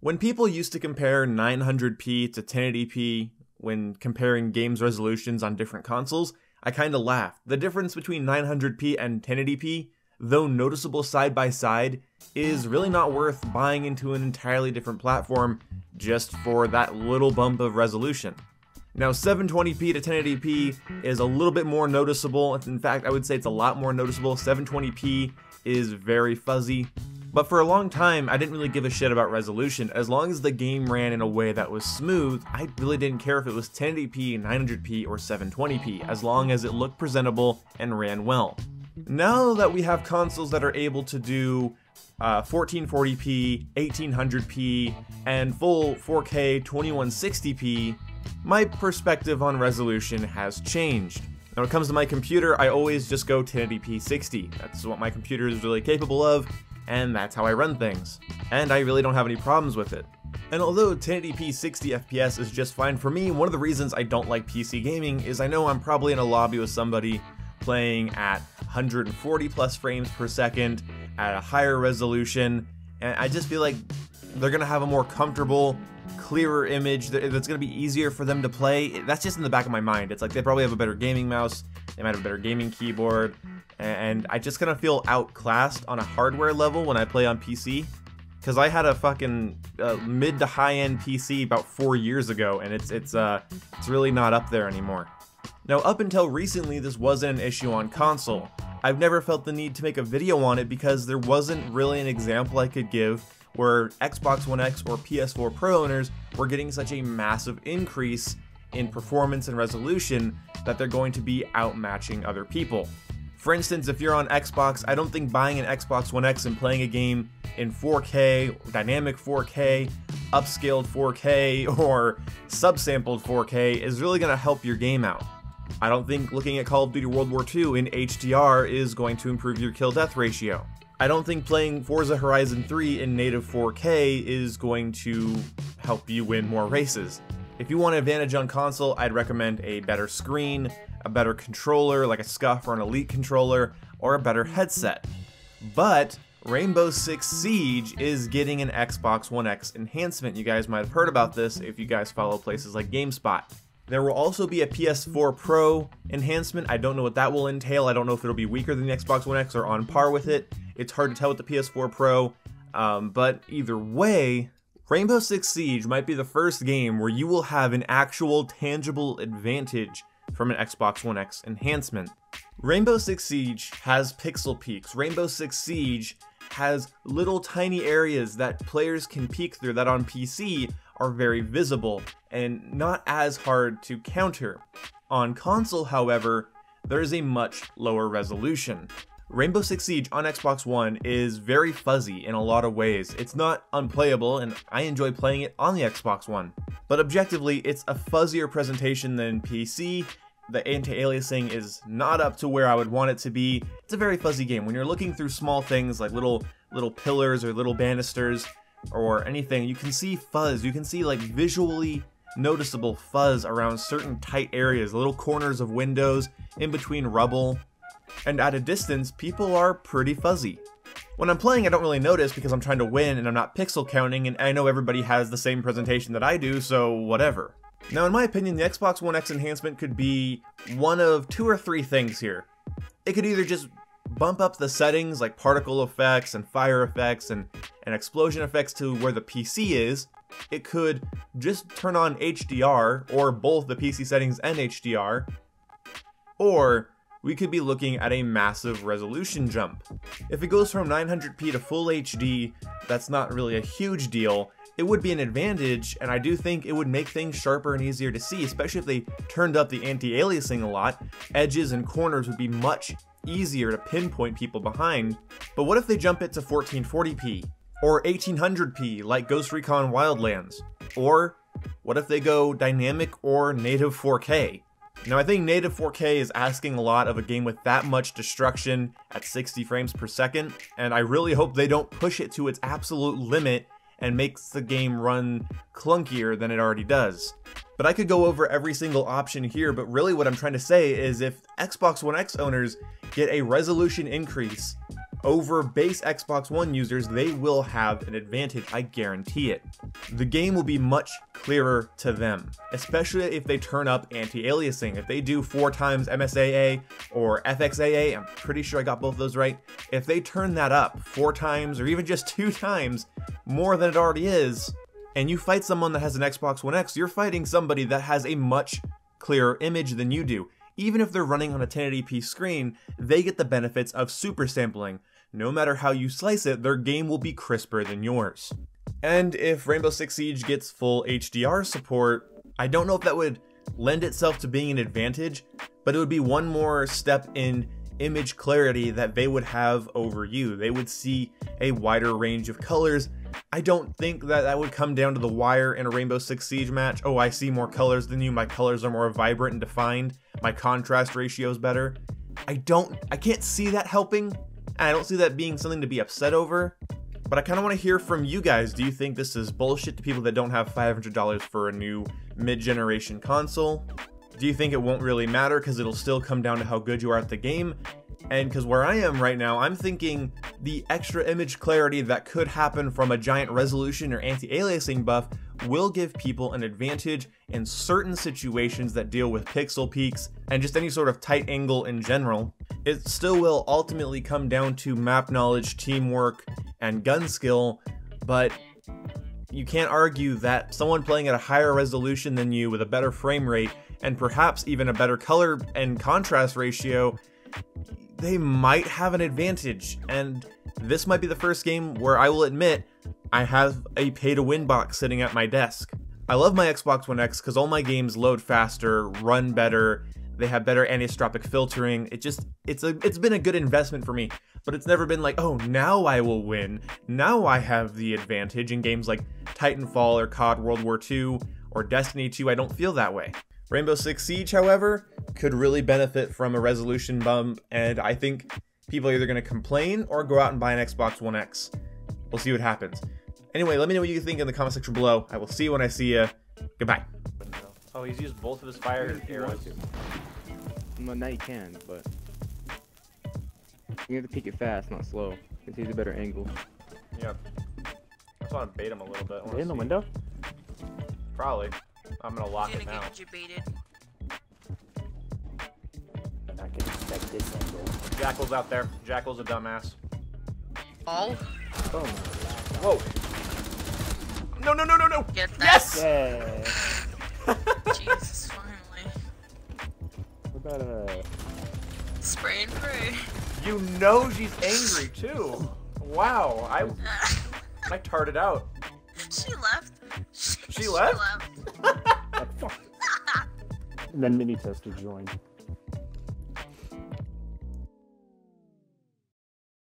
When people used to compare 900p to 1080p when comparing games resolutions on different consoles, I kinda laughed. The difference between 900p and 1080p, though noticeable side by side, is really not worth buying into an entirely different platform just for that little bump of resolution. Now 720p to 1080p is a little bit more noticeable. In fact, I would say it's a lot more noticeable. 720p is very fuzzy. But for a long time, I didn't really give a shit about resolution. As long as the game ran in a way that was smooth, I really didn't care if it was 1080p, 900p, or 720p, as long as it looked presentable and ran well. Now that we have consoles that are able to do 1440p, 1800p, and full 4K 2160p, my perspective on resolution has changed. Now when it comes to my computer, I always just go 1080p 60. That's what my computer is really capable of, and that's how I run things. And I really don't have any problems with it. And although 1080p 60 FPS is just fine for me, one of the reasons I don't like PC gaming is I know I'm probably in a lobby with somebody playing at 140 plus frames per second at a higher resolution, and I just feel like they're gonna have a more comfortable, clearer image that's gonna be easier for them to play. That's just in the back of my mind. It's like they probably have a better gaming mouse, they might have a better gaming keyboard, and I just kind of feel outclassed on a hardware level when I play on PC. Because I had a fucking mid to high-end PC about 4 years ago, and it's really not up there anymore. Now, up until recently, this wasn't an issue on console. I've never felt the need to make a video on it because there wasn't really an example I could give where Xbox One X or PS4 Pro owners were getting such a massive increase in performance and resolution that they're going to be outmatching other people. For instance, if you're on Xbox, I don't think buying an Xbox One X and playing a game in 4K, dynamic 4K, upscaled 4K, or subsampled 4K is really going to help your game out. I don't think looking at Call of Duty World War II in HDR is going to improve your kill-death ratio. I don't think playing Forza Horizon 3 in native 4K is going to help you win more races. If you want an advantage on console, I'd recommend a better screen, a better controller like a SCUF or an Elite controller, or a better headset. But Rainbow Six Siege is getting an Xbox One X enhancement. You guys might have heard about this if you guys follow places like GameSpot. There will also be a PS4 Pro enhancement. I don't know what that will entail. I don't know if it'll be weaker than the Xbox One X or on par with it. It's hard to tell with the PS4 Pro, but either way, Rainbow Six Siege might be the first game where you will have an actual tangible advantage from an Xbox One X enhancement. Rainbow Six Siege has pixel peaks. Rainbow Six Siege has little tiny areas that players can peek through that on PC are very visible and not as hard to counter. On console, however, there is a much lower resolution. Rainbow Six Siege on Xbox One is very fuzzy in a lot of ways. It's not unplayable, and I enjoy playing it on the Xbox One. But objectively, it's a fuzzier presentation than PC. The anti-aliasing is not up to where I would want it to be. It's a very fuzzy game. When you're looking through small things like little pillars or little banisters or anything, you can see fuzz. You can see like visually noticeable fuzz around certain tight areas, little corners of windows, in between rubble. And at a distance, people are pretty fuzzy. When I'm playing, I don't really notice because I'm trying to win and I'm not pixel counting, and I know everybody has the same presentation that I do, so whatever. Now, in my opinion, the Xbox One X enhancement could be one of 2 or 3 things here. It could either just bump up the settings like particle effects and fire effects and explosion effects to where the PC is. It could just turn on HDR, or both the PC settings and HDR. Or we could be looking at a massive resolution jump. If it goes from 900p to full HD, that's not really a huge deal. It would be an advantage, and I do think it would make things sharper and easier to see, especially if they turned up the anti-aliasing a lot. Edges and corners would be much easier to pinpoint people behind. But what if they jump it to 1440p? Or 1800p like Ghost Recon Wildlands? Or what if they go dynamic or native 4K? Now, I think native 4K is asking a lot of a game with that much destruction at 60 frames per second, and I really hope they don't push it to its absolute limit and makes the game run clunkier than it already does. But I could go over every single option here, but really what I'm trying to say is if Xbox One X owners get a resolution increase over base Xbox One users, they will have an advantage, I guarantee it. The game will be much clearer to them, especially if they turn up anti-aliasing. If they do 4 times MSAA or FXAA, I'm pretty sure I got both of those right. If they turn that up 4 times or even just 2 times more than it already is, and you fight someone that has an Xbox One X, you're fighting somebody that has a much clearer image than you do. Even if they're running on a 1080p screen, they get the benefits of super sampling. No matter how you slice it, their game will be crisper than yours. And if Rainbow Six Siege gets full HDR support, I don't know if that would lend itself to being an advantage, but it would be one more step in image clarity that they would have over you. They would see a wider range of colors. I don't think that that would come down to the wire in a Rainbow Six Siege match. Oh, I see more colors than you, my colors are more vibrant and defined, my contrast ratio is better. I can't see that helping, and I don't see that being something to be upset over, but I kind of want to hear from you guys. Do you think this is bullshit to people that don't have $500 for a new mid-generation console? Do you think it won't really matter because it'll still come down to how good you are at the game? And because where I am right now, I'm thinking the extra image clarity that could happen from a giant resolution or anti-aliasing buff will give people an advantage in certain situations that deal with pixel peaks and just any sort of tight angle in general. It still will ultimately come down to map knowledge, teamwork, and gun skill, but you can't argue that someone playing at a higher resolution than you with a better frame rate and perhaps even a better color and contrast ratio, they might have an advantage. And this might be the first game where I will admit I have a pay-to-win box sitting at my desk. I love my Xbox One X because all my games load faster, run better, they have better anisotropic filtering. It's been a good investment for me, but it's never been like, oh, now I will win. Now I have the advantage. In games like Titanfall or COD World War II or Destiny 2, I don't feel that way. Rainbow Six Siege, however, could really benefit from a resolution bump, and I think people are either going to complain or go out and buy an Xbox One X. We'll see what happens. Anyway, let me know what you think in the comment section below. I will see you when I see you. Goodbye. Oh, he's used both of his fire arrows. Well, now you can, but you have to peek it fast, not slow. Because he's a better angle. Yep. I just want to bait him a little bit. Is he in the window? Probably. I'm gonna lock it now. I can expect this angle. Jackal's out there. Jackal's a dumbass. Oh. Oh. Whoa. No, no, no, no, no. Get that. Yes! Yeah. Jesus, finally. What about Spray and pray. You know she's angry too. Wow. I tarted out. She left. She left? fuck. And then mini tester joined.